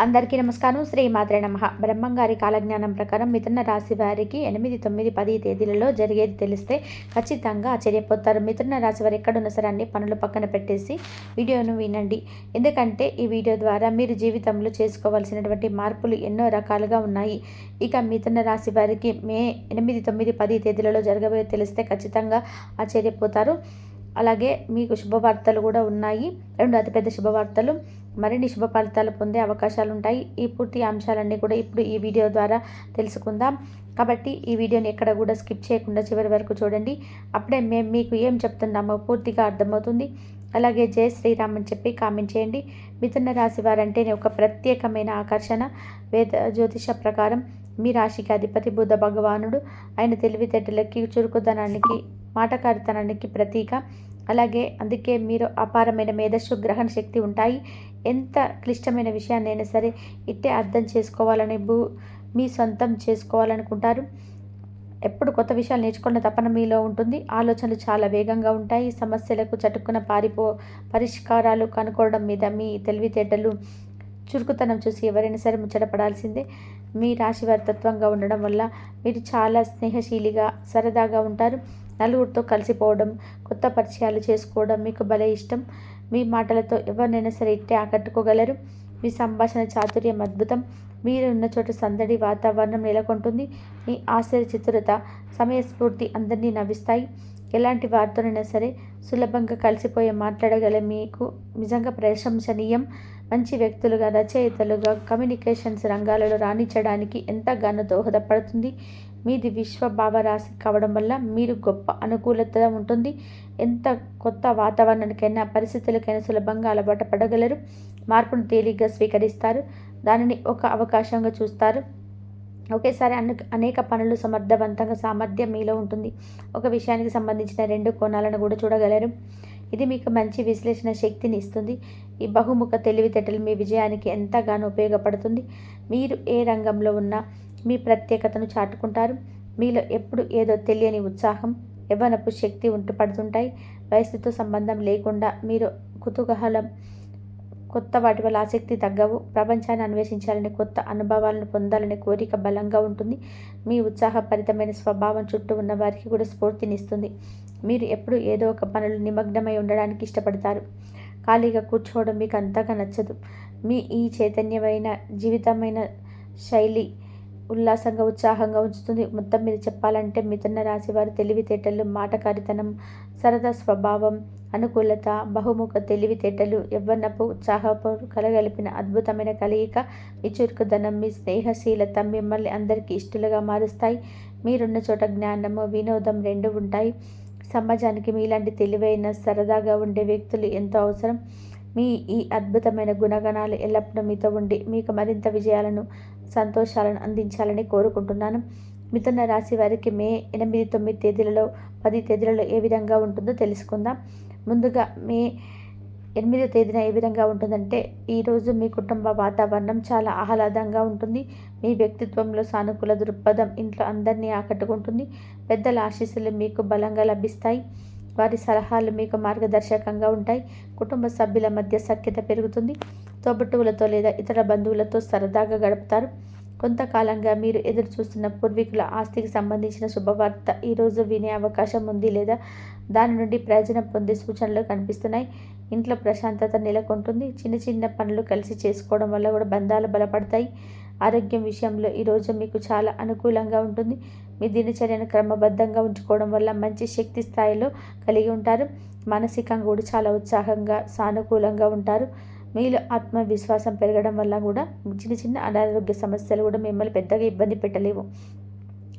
అందరికీ నమస్కారం. శ్రీమాత్రే నమః. బ్రహ్మంగారి కాలజ్ఞానం ప్రకారం మిథున రాశి వారికి 8, 9, 10 తేదీలలో జరిగేది తెలిస్తే ఖచ్చితంగా ఆశ్చర్యపోతారు. మిథున రాశి వారు ఎక్కడున్నా సరే అన్ని పనులు పక్కన పెట్టేసి వీడియోను వినండి. ఎందుకంటే ఈ వీడియో ద్వారా మీరు జీవితంలో చేసుకోవాల్సినటువంటి మార్పులు ఎన్నో రకాలుగా ఉన్నాయి. ఇక మిథున రాశి వారికి మే 8, 9, 10 తేదీలలో జరగబోయే తెలిస్తే ఖచ్చితంగా ఆశ్చర్యపోతారు. అలాగే మీకు శుభవార్తలు కూడా ఉన్నాయి. 2 అతిపెద్ద శుభవార్తలు. మరిన్ని శుభ ఫలితాలు పొందే అవకాశాలు ఉంటాయి. ఈ పూర్తి అంశాలన్నీ కూడా ఇప్పుడు ఈ వీడియో ద్వారా తెలుసుకుందాం. కాబట్టి ఈ వీడియోని ఎక్కడ కూడా స్కిప్ చేయకుండా చివరి వరకు చూడండి. అప్పుడే మేము మీకు ఏం చెప్తున్నామో పూర్తిగా అర్థమవుతుంది. అలాగే జై శ్రీరామ్ అని చెప్పి కామెంట్ చేయండి. మిథున రాశి వారంటేనే ఒక ప్రత్యేకమైన ఆకర్షణ. వేద జ్యోతిష ప్రకారం మీ రాశికి అధిపతి బుధ భగవానుడు. ఆయన తెలివితేటలకి, చురుకుదనానికి, మాటకారితనానికి ప్రతీక. అలాగే అందుకే మీరు అపారమైన మేధస్సు, గ్రహణ శక్తి ఉంటాయి. ఎంత క్లిష్టమైన విషయాన్నైనా సరే ఇట్టే అర్థం చేసుకోవాలని మీ సొంతం చేసుకోవాలనుకుంటారు. ఎప్పుడు కొత్త విషయాలు నేర్చుకున్న తపన మీలో ఉంటుంది. ఆలోచనలు చాలా వేగంగా ఉంటాయి. సమస్యలకు చటుక్కున పరిష్కారాలు కనుక్కోవడం మీద మీ తెలివితేటలు, చురుకుతనం చూసి ఎవరైనా సరే ముచ్చటపడాల్సిందే. మీ రాశివారి తత్వంగా ఉండడం వల్ల మీరు చాలా స్నేహశీలిగా, సరదాగా ఉంటారు. నలుగురితో కలిసిపోవడం, కొత్త పరిచయాలు చేసుకోవడం మీకు భలే ఇష్టం. మీ మాటలతో ఎవరినైనా సరే ఇట్టే ఆకట్టుకోగలరు. మీ సంభాషణ చాతుర్యం అద్భుతం. మీరు ఉన్న చోట సందడి వాతావరణం నెలకొంటుంది. మీ ఆశ్చర్య చతురత, సమయస్ఫూర్తి అందరినీ నవ్విస్తాయి. ఎలాంటి వారితోనైనా సరే సులభంగా కలిసిపోయే మాట్లాడగల మీకు నిజంగా ప్రశంసనీయం. మంచి వ్యక్తులుగా, రచయితలుగా, కమ్యూనికేషన్స్ రంగాలలో రాణించడానికి ఎంతగానో దోహదపడుతుంది. మీది విశ్వభావ రాశి కావడం వల్ల మీరు గొప్ప అనుకూలత ఉంటుంది. ఎంత కొత్త వాతావరణానికైనా, పరిస్థితులకైనా సులభంగా అలవాటు పడగలరు. మార్పును తేలిగ్గా స్వీకరిస్తారు. దానిని ఒక అవకాశంగా చూస్తారు. ఒకేసారి అనేక పనులు సమర్థవంతంగా సామర్థ్యం మీలో ఉంటుంది. ఒక విషయానికి సంబంధించిన 2 కోణాలను కూడా చూడగలరు. ఇది మీకు మంచి విశ్లేషణ శక్తిని ఇస్తుంది. ఈ బహుముఖ తెలివితేటలు మీ విజయానికి ఎంతగానో ఉపయోగపడుతుంది. మీరు ఏ రంగంలో ఉన్నా మీ ప్రత్యేకతను చాటుకుంటారు. మీలో ఎప్పుడు ఏదో తెలియని ఉత్సాహం, యవ్వనపు శక్తి పడుతుంటాయి. వయసుతో సంబంధం లేకుండా మీరు కుతూహలం, కొత్త వాటి వల్ల ఆసక్తి తగ్గవు. ప్రపంచాన్ని అన్వేషించాలని, కొత్త అనుభవాలను పొందాలనే కోరిక బలంగా ఉంటుంది. మీ ఉత్సాహభరితమైన స్వభావం చుట్టూ ఉన్న వారికి కూడా స్ఫూర్తినిస్తుంది. మీరు ఎప్పుడు ఏదో ఒక పనులు నిమగ్నమై ఉండడానికి ఇష్టపడతారు. ఖాళీగా కూర్చోవడం మీకు అంతగా నచ్చదు. మీ ఈ చైతన్యమైన జీవితమైన శైలి ఉల్లాసంగా, ఉత్సాహంగా ఉంచుతుంది. మొత్తం మీద చెప్పాలంటే మిథున రాశి వారి తెలివితేటలు, మాటకారితనం, సరదా స్వభావం, అనుకూలత, బహుముఖ తెలివితేటలు, యవ్వనపు ఉత్సాహపు కలగలిపిన అద్భుతమైన కలయిక. మీ చురుకుదనం, మీ స్నేహశీలత మిమ్మల్ని అందరికీ ఇష్టలుగా మారుస్తాయి. మీరున్న చోట జ్ఞానము, వినోదం 2 ఉంటాయి. సమాజానికి మీలాంటి తెలివైన, సరదాగా ఉండే వ్యక్తులు ఎంతో అవసరం. మీ ఈ అద్భుతమైన గుణగణాలు ఎల్లప్పుడూ మీతో ఉండి మీకు మరింత విజయాలను, సంతోషాలను అందించాలని కోరుకుంటున్నాను. మిథున రాశి వారికి మే 8, 9 తేదీలలో, 10 తేదీలలో ఏ విధంగా ఉంటుందో తెలుసుకుందాం. ముందుగా మే 8వ తేదీన ఏ విధంగా ఉంటుందంటే, ఈరోజు మీ కుటుంబ వాతావరణం చాలా ఆహ్లాదంగా ఉంటుంది. మీ వ్యక్తిత్వంలో సానుకూల దృక్పథం ఇంట్లో అందరినీ ఆకట్టుకుంటుంది. పెద్దల ఆశీస్సులు మీకు బలంగా లభిస్తాయి. వారి సలహాలు మీకు మార్గదర్శకంగా ఉంటాయి. కుటుంబ సభ్యుల మధ్య సఖ్యత పెరుగుతుంది. తోబుట్టువులతో లేదా ఇతర బంధువులతో సరదాగా గడుపుతారు. కొంతకాలంగా మీరు ఎదురు చూస్తున్న పూర్వీకుల ఆస్తికి సంబంధించిన శుభవార్త ఈరోజు వినే అవకాశం ఉంది, లేదా దాని నుండి ప్రయోజనం పొందే సూచనలు కనిపిస్తున్నాయి. ఇంట్లో ప్రశాంతత నెలకొంటుంది. చిన్న చిన్న పనులు కలిసి చేసుకోవడం వల్ల కూడా బంధాలు బలపడతాయి. ఆరోగ్యం విషయంలో ఈరోజు మీకు చాలా అనుకూలంగా ఉంటుంది. మీ దినచర్యను క్రమబద్ధంగా ఉంచుకోవడం వల్ల మంచి శక్తి స్థాయిలో కలిగి ఉంటారు. మానసికంగా కూడా చాలా ఉత్సాహంగా, సానుకూలంగా ఉంటారు. మీలో ఆత్మవిశ్వాసం పెరగడం వల్ల కూడా చిన్న చిన్న అనారోగ్య సమస్యలు కూడా మిమ్మల్ని పెద్దగా ఇబ్బంది పెట్టలేవు.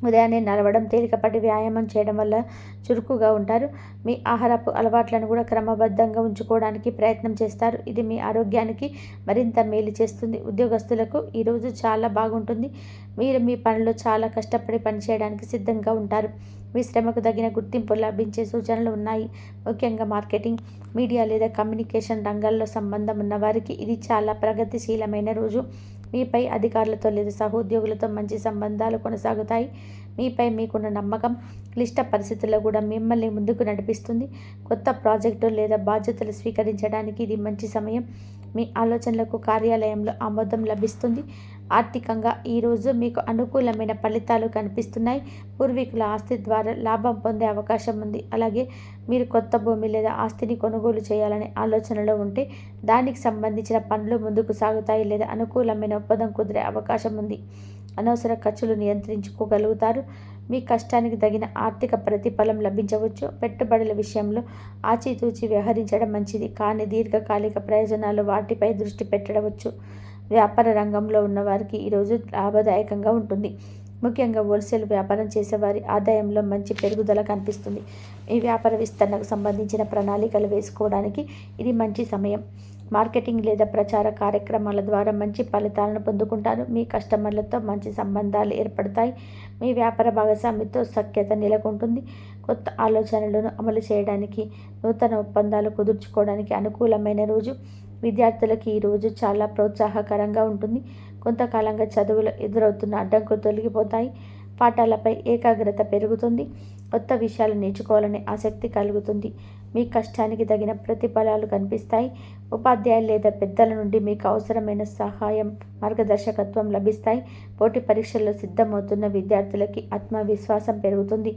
ఉదయాన్నే నడవడం, తేలికపాటి వ్యాయామం చేయడం వల్ల చురుకుగా ఉంటారు. మీ ఆహారపు అలవాట్లను కూడా క్రమబద్ధంగా ఉంచుకోవడానికి ప్రయత్నం చేస్తారు. ఇది మీ ఆరోగ్యానికి మరింత మేలు చేస్తుంది. ఉద్యోగస్తులకు ఈరోజు చాలా బాగుంటుంది. మీరు మీ పనిలో చాలా కష్టపడి పనిచేయడానికి సిద్ధంగా ఉంటారు. మీ శ్రమకు తగిన గుర్తింపు లభించే సూచనలు ఉన్నాయి. ముఖ్యంగా మార్కెటింగ్, మీడియా లేదా కమ్యూనికేషన్ రంగాల్లో సంబంధం ఉన్న వారికి ఇది చాలా ప్రగతిశీలమైన రోజు. మీపై అధికారులతో లేదా సహోద్యోగులతో మంచి సంబంధాలు కొనసాగుతాయి. మీపై మీకున్న నమ్మకం క్లిష్ట పరిస్థితుల్లో కూడా మిమ్మల్ని ముందుకు నడిపిస్తుంది. కొత్త ప్రాజెక్టు లేదా బాధ్యతలు స్వీకరించడానికి ఇది మంచి సమయం. మీ ఆలోచనలకు కార్యాలయంలో ఆమోదం లభిస్తుంది. ఆర్థికంగా ఈరోజు మీకు అనుకూలమైన ఫలితాలు కనిపిస్తున్నాయి. పూర్వీకుల ఆస్తి ద్వారా లాభం పొందే అవకాశం ఉంది. అలాగే మీరు కొత్త భూమి లేదా ఆస్తిని కొనుగోలు చేయాలనే ఆలోచనలో ఉంటే దానికి సంబంధించిన పనులు ముందుకు సాగుతాయి లేదా అనుకూలమైన ఒప్పందం కుదిరే అవకాశం ఉంది. అనవసర ఖర్చులు నియంత్రించుకోగలుగుతారు. మీ కష్టానికి తగిన ఆర్థిక ప్రతిఫలం లభించవచ్చు. పెట్టుబడుల విషయంలో ఆచితూచి వ్యవహరించడం మంచిది, కానీ దీర్ఘకాలిక ప్రయోజనాలు వాటిపై దృష్టి పెట్టవచ్చు. వ్యాపార రంగంలో ఉన్నవారికి ఈరోజు లాభదాయకంగా ఉంటుంది. ముఖ్యంగా హోల్సేల్ వ్యాపారం చేసేవారి ఆదాయంలో మంచి పెరుగుదల కనిపిస్తుంది. ఈ వ్యాపార విస్తరణకు సంబంధించిన ప్రణాళికలు వేసుకోవడానికి ఇది మంచి సమయం. మార్కెటింగ్ లేదా ప్రచార కార్యక్రమాల ద్వారా మంచి ఫలితాలను పొందుకుంటారు. మీ కస్టమర్లతో మంచి సంబంధాలు ఏర్పడతాయి. మీ వ్యాపార భాగస్వామితో సఖ్యత నెలకొంటుంది. కొత్త ఆలోచనలను అమలు చేయడానికి, నూతన ఒప్పందాలు కుదుర్చుకోవడానికి అనుకూలమైన రోజు. విద్యార్థులకు ఈ రోజు చాలా ప్రోత్సాహకరంగా ఉంటుంది. కొంతకాలంగా చదువులో ఎదురవుతున్న అడ్డంకులు తొలగిపోతాయి. పాఠాలపై ఏకాగ్రత పెరుగుతుంది. కొత్త విషయాలు నేర్చుకోవాలనే ఆసక్తి కలుగుతుంది. మీ కష్టానికి తగిన ప్రతిఫలాలు కనిపిస్తాయి. ఉపాధ్యాయులు లేదా పెద్దల నుండి మీకు అవసరమైన సహాయం, మార్గదర్శకత్వం లభిస్తాయి. పోటీ పరీక్షల్లో సిద్ధమవుతున్న విద్యార్థులకి ఆత్మవిశ్వాసం పెరుగుతుంది.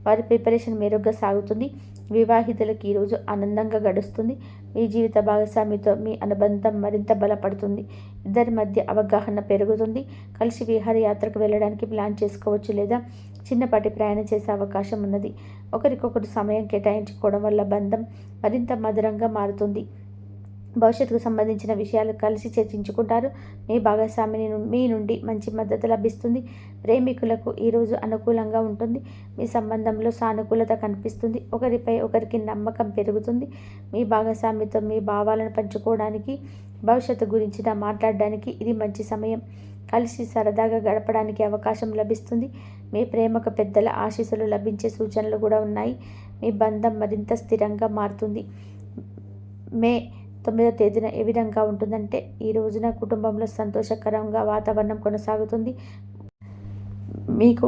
వారి ప్రిపరేషన్ మెరుగ్గా సాగుతుంది. వివాహితులకు ఈరోజు ఆనందంగా గడుస్తుంది. మీ జీవిత భాగస్వామితో మీ అనుబంధం మరింత బలపడుతుంది. ఇద్దరి మధ్య అవగాహన పెరుగుతుంది. కలిసి విహారయాత్రకు వెళ్ళడానికి ప్లాన్ చేసుకోవచ్చు లేదా చిన్నపాటి ప్రయాణం చేసే అవకాశం ఉన్నది. ఒకరికొకరు సమయం కేటాయించుకోవడం వల్ల బంధం మరింత మధురంగా మారుతుంది. భవిష్యత్తుకు సంబంధించిన విషయాలు కలిసి చర్చించుకుంటారు. మీ భాగస్వామిని మీ నుండి మంచి మద్దతు లభిస్తుంది. ప్రేమికులకు ఈరోజు అనుకూలంగా ఉంటుంది. మీ సంబంధంలో సానుకూలత కనిపిస్తుంది. ఒకరిపై ఒకరికి నమ్మకం పెరుగుతుంది. మీ భాగస్వామితో మీ భావాలను పంచుకోవడానికి, భవిష్యత్తు గురించి మాట్లాడడానికి ఇది మంచి సమయం. కలిసి సరదాగా గడపడానికి అవకాశం లభిస్తుంది. మీ ప్రేమకు పెద్దల ఆశీస్సులు లభించే సూచనలు కూడా ఉన్నాయి. మీ బంధం మరింత స్థిరంగా మారుతుంది. మే 9వ తేదీన ఏ విధంగా ఉంటుందంటే, ఈ రోజున కుటుంబంలో సంతోషకరంగా వాతావరణం కొనసాగుతుంది. మీకు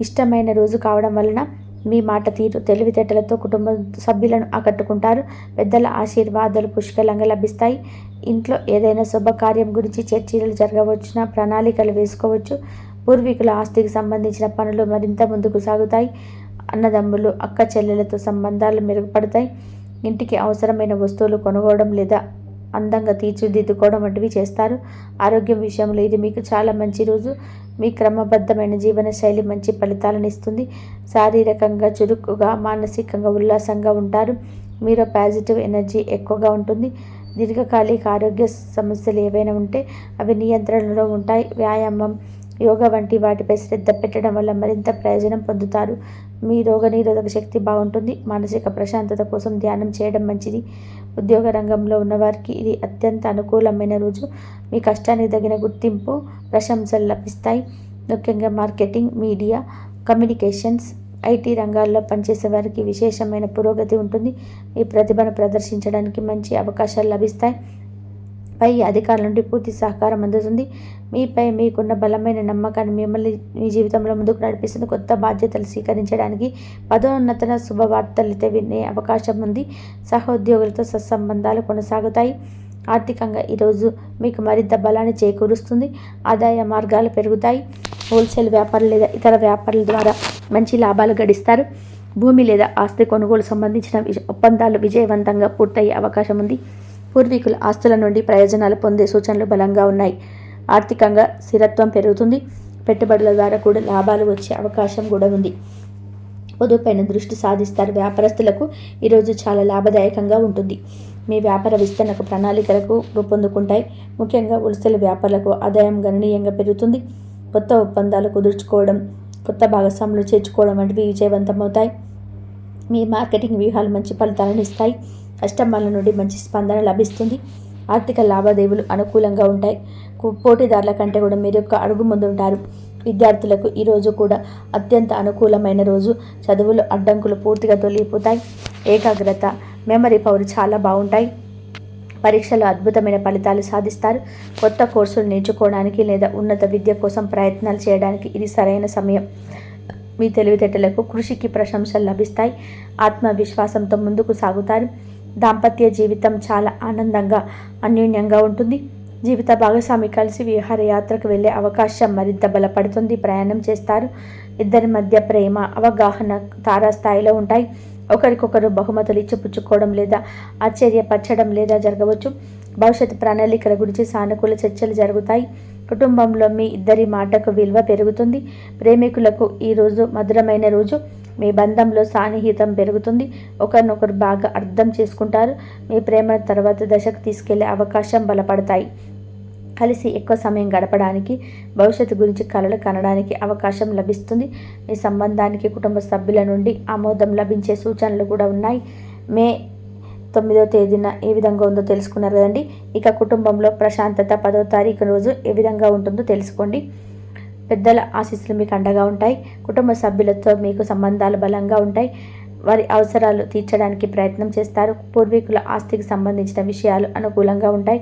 ఇష్టమైన రోజు కావడం వలన మీ మాట తీరు, తెలివితేటలతో కుటుంబ సభ్యులను ఆకట్టుకుంటారు. పెద్దల ఆశీర్వాదాలు పుష్కలంగా లభిస్తాయి. ఇంట్లో ఏదైనా శుభకార్యం గురించి చర్చలు జరగవచ్చున ప్రణాళికలు వేసుకోవచ్చు. పూర్వీకుల ఆస్తికి సంబంధించిన పనులు మరింత ముందుకు సాగుతాయి. అన్నదమ్ములు, అక్క చెల్లెలతో సంబంధాలు మెరుగుపడతాయి. ఇంటికి అవసరమైన వస్తువులు కొనుగోవడం లేదా అందంగా తీర్చిదిద్దుకోవడం వంటివి చేస్తారు. ఆరోగ్యం విషయంలో ఇది మీకు చాలా మంచి రోజు. మీ క్రమబద్ధమైన జీవన శైలి మంచి ఫలితాలను ఇస్తుంది. శారీరకంగా చురుకుగా, మానసికంగా ఉల్లాసంగా ఉంటారు. మీరు పాజిటివ్ ఎనర్జీ ఎక్కువగా ఉంటుంది. దీర్ఘకాలిక ఆరోగ్య సమస్యలు ఏవైనా ఉంటే అవి నియంత్రణలో ఉంటాయి. వ్యాయామం, యోగా వంటి వాటిపై శ్రద్ధ పెట్టడం వల్ల మరింత ప్రయోజనం పొందుతారు. మీ రోగనిరోధక శక్తి బాగుంటుంది. మానసిక ప్రశాంతత కోసం ధ్యానం చేయడం మంచిది. ఉద్యోగ రంగంలో ఉన్నవారికి ఇది అత్యంత అనుకూలమైన రోజు. మీ కష్టానికి తగిన గుర్తింపు, ప్రశంసలు లభిస్తాయి. ముఖ్యంగా మార్కెటింగ్, మీడియా, కమ్యూనికేషన్స్, ఐటీ రంగాల్లో పనిచేసే వారికి విశేషమైన పురోగతి ఉంటుంది. మీ ప్రతిభను ప్రదర్శించడానికి మంచి అవకాశాలు లభిస్తాయి. పై అధికారుల నుండి పూర్తి సహకారం అందుతుంది. మీపై మీకున్న బలమైన నమ్మకాన్ని మిమ్మల్ని మీ జీవితంలో ముందుకు నడిపిస్తుంది. కొత్త బాధ్యతలు స్వీకరించడానికి, పదోన్నతన శుభవార్తలు వినే అవకాశం ఉంది. సహోద్యోగులతో సత్సంబంధాలు కొనసాగుతాయి. ఆర్థికంగా ఈరోజు మీకు మరింత బలాన్ని చేకూరుస్తుంది. ఆదాయ మార్గాలు పెరుగుతాయి. హోల్సేల్ వ్యాపారం లేదా ఇతర వ్యాపారాల ద్వారా మంచి లాభాలు గడిస్తారు. భూమి లేదా ఆస్తి కొనుగోలు సంబంధించిన ఒప్పందాలు విజయవంతంగా పూర్తయ్యే అవకాశం ఉంది. పూర్వీకుల ఆస్తుల నుండి ప్రయోజనాలు పొందే సూచనలు బలంగా ఉన్నాయి. ఆర్థికంగా స్థిరత్వం పెరుగుతుంది. పెట్టుబడుల ద్వారా కూడా లాభాలు వచ్చే అవకాశం కూడా ఉంది. పొదుపుపైన దృష్టి సాధిస్తారు. వ్యాపారస్తులకు ఈరోజు చాలా లాభదాయకంగా ఉంటుంది. మీ వ్యాపార విస్తరణకు ప్రణాళికలకు రూపొందుకుంటాయి. ముఖ్యంగా హోల్సేల్ వ్యాపారులకు ఆదాయం గణనీయంగా పెరుగుతుంది. కొత్త ఒప్పందాలు కుదుర్చుకోవడం, కొత్త భాగస్వాములు చేర్చుకోవడం వంటివి విజయవంతమవుతాయి. మీ మార్కెటింగ్ వ్యూహాలు మంచి ఫలితాలను ఇస్తాయి. కస్టమర్ల నుండి మంచి స్పందన లభిస్తుంది. ఆర్థిక లావాదేవీలు అనుకూలంగా ఉంటాయి. పోటీదారుల కంటే కూడా మీరు ఒక అడుగు ముందుంటారు. విద్యార్థులకు ఈరోజు కూడా అత్యంత అనుకూలమైన రోజు. చదువులో అడ్డంకులు పూర్తిగా తొలగిపోతాయి. ఏకాగ్రత, మెమరీ పవర్ చాలా బాగుంటాయి. పరీక్షలో అద్భుతమైన ఫలితాలు సాధిస్తారు. కొత్త కోర్సులు నేర్చుకోవడానికి లేదా ఉన్నత విద్య కోసం ప్రయత్నాలు చేయడానికి ఇది సరైన సమయం. మీ తెలివితేటలకు, కృషికి ప్రశంసలు లభిస్తాయి. ఆత్మవిశ్వాసంతో ముందుకు సాగుతారు. దాంపత్య జీవితం చాలా ఆనందంగా అన్యోన్యంగా ఉంటుంది. జీవిత భాగస్వామి కలిసి విహారయాత్రకు వెళ్ళే అవకాశం మరింత బలపడుతుంది. ప్రయాణం చేస్తారు. ఇద్దరి మధ్య ప్రేమ అవగాహన తారాస్థాయిలో ఉంటాయి. ఒకరికొకరు బహుమతులు ఇచ్చిపుచ్చుకోవడం లేదా ఆశ్చర్యపరచడం లేదా జరగవచ్చు. భవిష్యత్ ప్రణాళికల గురించి సానుకూల చర్చలు జరుగుతాయి. కుటుంబంలో మీ ఇద్దరి మాటకు విలువ పెరుగుతుంది. ప్రేమికులకు ఈరోజు మధురమైన రోజు. మీ బంధంలో సాన్నిహితం పెరుగుతుంది. ఒకరినొకరు బాగా అర్థం చేసుకుంటారు. మీ ప్రేమ తర్వాత దశకు తీసుకెళ్లే అవకాశం బలపడతాయి. కలిసి ఎక్కువ సమయం గడపడానికి, భవిష్యత్తు గురించి కలలు కనడానికి అవకాశం లభిస్తుంది. మీ సంబంధానికి కుటుంబ సభ్యుల నుండి ఆమోదం లభించే సూచనలు కూడా ఉన్నాయి. మే 9వ తేదీన ఏ విధంగా ఉందో తెలుసుకున్నారు కదండి. ఇక కుటుంబంలో ప్రశాంతత 10వ తారీఖు రోజు ఏ విధంగా ఉంటుందో తెలుసుకోండి. పెద్దల ఆశీస్సులు మీకు అండగా ఉంటాయి. కుటుంబ సభ్యులతో మీకు సంబంధాలు బలంగా ఉంటాయి. వారి అవసరాలు తీర్చడానికి ప్రయత్నం చేస్తారు. పూర్వీకుల ఆస్తికి సంబంధించిన విషయాలు అనుకూలంగా ఉంటాయి.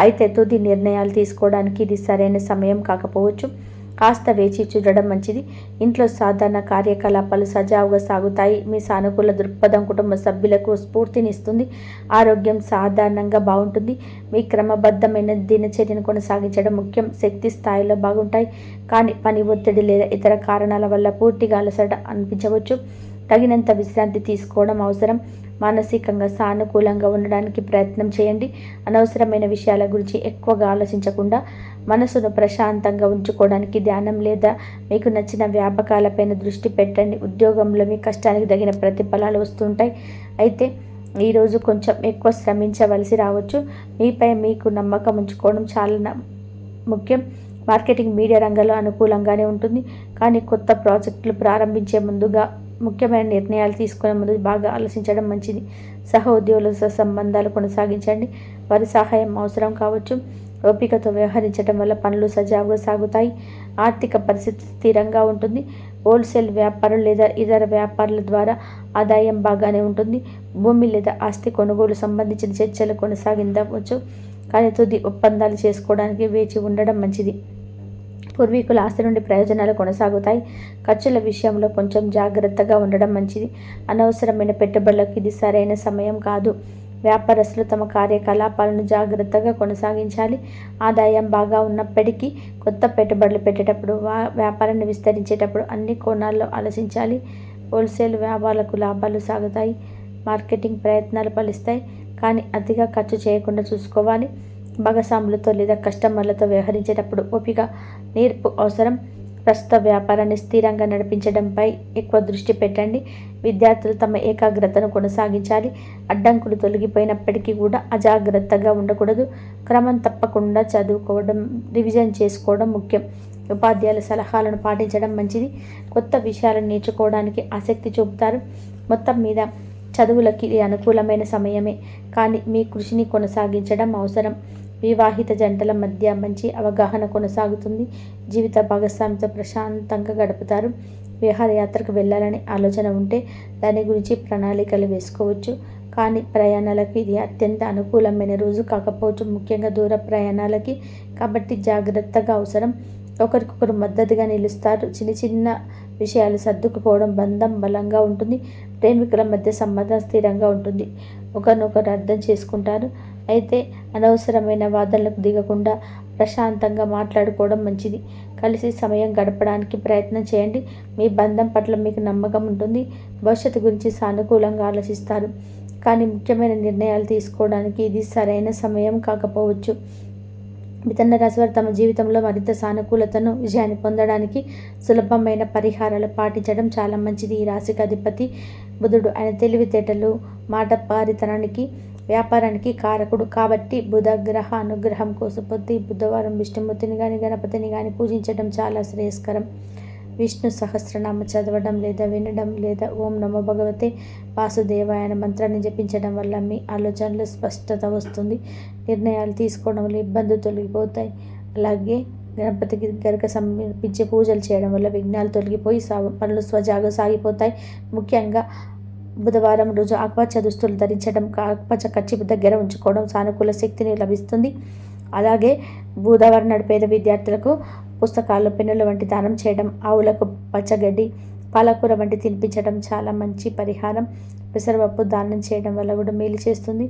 అయితే తుది నిర్ణయాలు తీసుకోవడానికి ఇది సరైన సమయం కాకపోవచ్చు. కాస్త వేచి చూడడం మంచిది. ఇంట్లో సాధారణ కార్యకలాపాలు సజావుగా సాగుతాయి. మీ సానుకూల దృక్పథం కుటుంబ సభ్యులకు స్ఫూర్తినిస్తుంది. ఆరోగ్యం సాధారణంగా బాగుంటుంది. మీ క్రమబద్ధమైన దినచర్యను కొనసాగించడం ముఖ్యం. శక్తి స్థాయిలో బాగుంటాయి. కానీ పని ఒత్తిడి లేదా ఇతర కారణాల వల్ల పూర్తిగా అలసట అనిపించవచ్చు. తగినంత విశ్రాంతి తీసుకోవడం అవసరం. మానసికంగా సానుకూలంగా ఉండడానికి ప్రయత్నం చేయండి. అనవసరమైన విషయాల గురించి ఎక్కువగా ఆలోచించకుండా మనసును ప్రశాంతంగా ఉంచుకోవడానికి ధ్యానం లేదా మీకు నచ్చిన వ్యాపకాలపైన దృష్టి పెట్టండి. ఉద్యోగంలో మీ కష్టానికి తగిన ప్రతిఫలాలు వస్తుంటాయి. అయితే ఈరోజు కొంచెం ఎక్కువ శ్రమించవలసి రావచ్చు. మీపై మీకు నమ్మకం ఉంచుకోవడం చాలా ముఖ్యం. మార్కెటింగ్ మీడియా రంగంలో అనుకూలంగానే ఉంటుంది. కానీ కొత్త ప్రాజెక్టులు ప్రారంభించే ముందుగా ముఖ్యమైన నిర్ణయాలు తీసుకునే ముందు బాగా ఆలోచించడం మంచిది. సహోద్యోగులతో సంబంధాలు కొనసాగించండి. వారి సహాయం అవసరం కావచ్చు. ఓపికతో వ్యవహరించడం వల్ల పనులు సజావుగా సాగుతాయి. ఆర్థిక పరిస్థితి స్థిరంగా ఉంటుంది. హోల్సేల్ వ్యాపారం లేదా ఇతర వ్యాపారాల ద్వారా ఆదాయం బాగానే ఉంటుంది. భూమి లేదా ఆస్తి కొనుగోలు సంబంధించిన చర్చలు కొనసాగించవచ్చు. కానీ తుది ఒప్పందాలు చేసుకోవడానికి వేచి ఉండడం మంచిది. పూర్వీకుల ఆస్తి నుండి ప్రయోజనాలు కొనసాగుతాయి. ఖర్చుల విషయంలో కొంచెం జాగ్రత్తగా ఉండడం మంచిది. అనవసరమైన పెట్టుబడులకు ఇది సరైన సమయం కాదు. వ్యాపారస్తులు తమ కార్యకలాపాలను జాగ్రత్తగా కొనసాగించాలి. ఆదాయం బాగా ఉన్నప్పటికీ కొత్త పెట్టుబడులు పెట్టేటప్పుడు వ్యాపారాన్ని విస్తరించేటప్పుడు అన్ని కోణాల్లో ఆలోచించాలి. హోల్సేల్ వ్యాపారాలకు లాభాలు సాగుతాయి. మార్కెటింగ్ ప్రయత్నాలు ఫలిస్తాయి. కానీ అతిగా ఖర్చు చేయకుండా చూసుకోవాలి. భాగస్వాములతో లేదా కస్టమర్లతో వ్యవహరించేటప్పుడు ఓపిక నేర్పు అవసరం. ప్రస్తుత వ్యాపారాన్ని స్థిరంగా నడిపించడంపై ఎక్కువ దృష్టి పెట్టండి. విద్యార్థులు తమ ఏకాగ్రతను కొనసాగించాలి. అడ్డంకులు తొలగిపోయినప్పటికీ కూడా అజాగ్రత్తగా ఉండకూడదు. క్రమం తప్పకుండా చదువుకోవడం, రివిజన్ చేసుకోవడం ముఖ్యం. ఉపాధ్యాయుల సలహాలను పాటించడం మంచిది. కొత్త విషయాలను నేర్చుకోవడానికి ఆసక్తి చూపుతారు. మొత్తం మీద చదువులకి ఇది అనుకూలమైన సమయమే. కానీ మీ కృషిని కొనసాగించడం అవసరం. వివాహిత జంటల మధ్య మంచి అవగాహన కొనసాగుతుంది. జీవిత భాగస్వామితో ప్రశాంతంగా గడుపుతారు. విహారయాత్రకు వెళ్ళాలని ఆలోచన ఉంటే దాని గురించి ప్రణాళికలు వేసుకోవచ్చు. కానీ ప్రయాణాలకు ఇది అత్యంత అనుకూలమైన రోజు కాకపోవచ్చు, ముఖ్యంగా దూర ప్రయాణాలకి. కాబట్టి జాగ్రత్తగా అవసరం. ఒకరికొకరు మద్దతుగా నిలుస్తారు. చిన్న చిన్న విషయాలు సర్దుకుపోవడం బంధం బలంగా ఉంటుంది. ప్రేమికుల మధ్య సంబంధం స్థిరంగా ఉంటుంది. ఒకరినొకరు అర్థం చేసుకుంటారు. అయితే అనవసరమైన వాదనలకు దిగకుండా ప్రశాంతంగా మాట్లాడుకోవడం మంచిది. కలిసి సమయం గడపడానికి ప్రయత్నం చేయండి. మీ బంధం పట్ల మీకు నమ్మకం ఉంటుంది. భవిష్యత్తు గురించి సానుకూలంగా ఆలోచిస్తారు. కానీ ముఖ్యమైన నిర్ణయాలు తీసుకోవడానికి ఇది సరైన సమయం కాకపోవచ్చు. మిథున రాశి వారు తమ జీవితంలో మరింత సానుకూలతను, విజయాన్ని పొందడానికి సులభమైన పరిహారాలు పాటించడం చాలా మంచిది. ఈ రాశికి అధిపతి బుధుడు. ఆయన తెలివితేటలు, మాట పారితనానికి, వ్యాపారానికి కారకుడు. కాబట్టి బుధ గ్రహ అనుగ్రహం కోసం ప్రతి బుధవారం విష్ణుమూర్తిని కానీ గణపతిని కానీ పూజించడం చాలా శ్రేయస్కరం. విష్ణు సహస్రనామ చదవడం లేదా వినడం లేదా ఓం నమో భగవతే వాసుదేవాయ అనే మంత్రాన్ని జపించడం వల్ల మీ ఆలోచనలు స్పష్టత వస్తుంది. నిర్ణయాలు తీసుకోవడం వల్ల ఇబ్బందులు తొలగిపోతాయి. అలాగే గణపతికి గనక సమర్పించే పూజలు చేయడం వల్ల విఘ్నాలు తొలగిపోయి పనులు స్వజాగా సాగిపోతాయి. ముఖ్యంగా బుధవారం రోజు ఆకుపచ్చ దుస్తులు ధరించడం, ఆకుపచ్చ కచ్చిపు దగ్గర ఉంచుకోవడం సానుకూల శక్తిని లభిస్తుంది. అలాగే బుధవారం నాడు పేద విద్యార్థులకు పుస్తకాలు, పెన్నుల వంటి దానం చేయడం, ఆవులకు పచ్చగడ్డి, పాలకూర వంటి తినిపించడం చాలా మంచి పరిహారం. పెసరపప్పు దానం చేయడం వల్ల కూడా మేలు చేస్తుంది.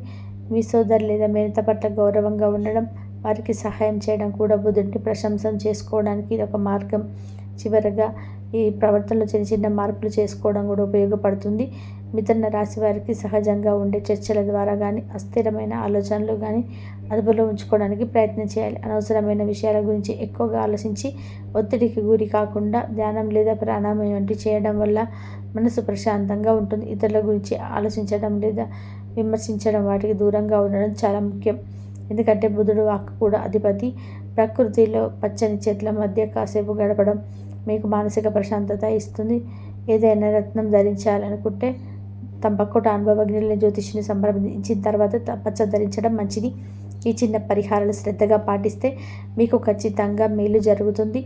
మీ సోదరు లేదా మేనత పట్ల గౌరవంగా ఉండడం, వారికి సహాయం చేయడం కూడా బుధుడిని ప్రశంసం చేసుకోవడానికి ఇది ఒక మార్గం. చివరగా ఈ ప్రవర్తనలో చిన్న చిన్న మార్పులు చేసుకోవడం కూడా ఉపయోగపడుతుంది. మిథున రాశి వారికి సహజంగా ఉండే చర్చల ద్వారా కానీ, అస్థిరమైన ఆలోచనలు కానీ అదుపులో ఉంచుకోవడానికి ప్రయత్నం చేయాలి. అనవసరమైన విషయాల గురించి ఎక్కువగా ఆలోచించి ఒత్తిడికి గురి కాకుండా ధ్యానం లేదా ప్రాణాయామం వంటివి చేయడం వల్ల మనసు ప్రశాంతంగా ఉంటుంది. ఇతరుల గురించి ఆలోచించడం లేదా విమర్శించడం, వాటికి దూరంగా ఉండడం చాలా ముఖ్యం. ఎందుకంటే బుధుడు వాక్కు కూడా అధిపతి. ప్రకృతిలో పచ్చని చెట్ల మధ్య కాసేపు గడపడం మీకు మానసిక ప్రశాంతత ఇస్తుంది. ఏదైనా రత్నం ధరించాలనుకుంటే తప్పకుండా అనుభవజ్ఞులైన జ్యోతిష్యుని సంప్రదించిన తర్వాత పచ్చ ధరించడం మంచిది. ఈ చిన్న పరిహారాలు శ్రద్ధగా పాటిస్తే మీకు ఖచ్చితంగా మేలు జరుగుతుంది.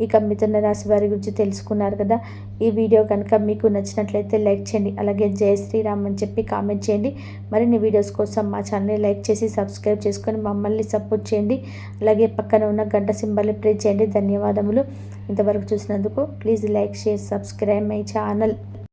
ఇక మిథున రాశి వారి గురించి తెలుసుకున్నారు కదా. ఈ వీడియో కనుక మీకు నచ్చినట్లయితే లైక్ చేయండి. అలాగే జై శ్రీరామ్ అని చెప్పి కామెంట్ చేయండి. మరిన్ని వీడియోస్ కోసం మా ఛానల్ని లైక్ చేసి సబ్స్క్రైబ్ చేసుకొని మమ్మల్ని సపోర్ట్ చేయండి. అలాగే పక్కన ఉన్న గంట సింబల్ని ప్రెస్ చేయండి. ధన్యవాదములు. ఇంతవరకు చూసినందుకు please like, share, subscribe my channel.